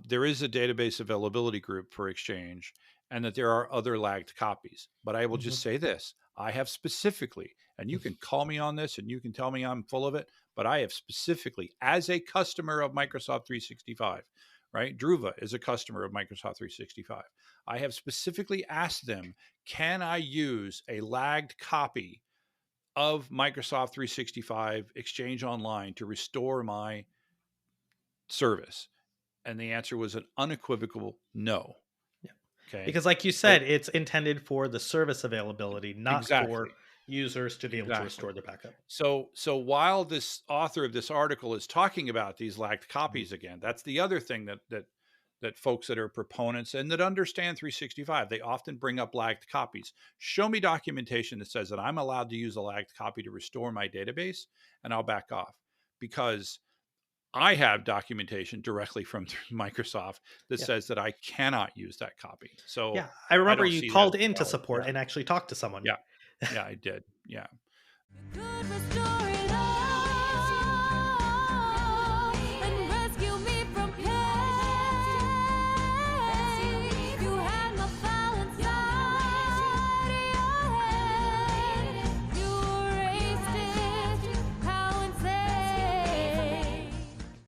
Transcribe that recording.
there is a database availability group for Exchange, and that there are other lagged copies. But I will just Mhm. say this: I have specifically, and you can call me on this, and you can tell me I'm full of it, but I have specifically, as a customer of Microsoft 365, right? Druva is a customer of Microsoft 365. I have specifically asked them, can I use a lagged copy of Microsoft 365 Exchange Online to restore my service? And the answer was an unequivocal no. Yeah. Okay. Because like you So said, it's intended for the service availability, not for exactly, users to be able to exactly. restore their backup. So while this author of this article is talking about these lagged Mhm. copies again, that's the other thing that folks that are proponents and that understand 365, they often bring up lagged copies. Show me documentation that says that I'm allowed to use a lagged copy to restore my database, and I'll back off, because I have documentation directly from Microsoft that Yeah. says that I cannot use that copy. So Yeah. I I remember don't you see that called as into valid. support Yeah. and actually talked to someone. Yeah. Yeah, I did. Yeah. Good restore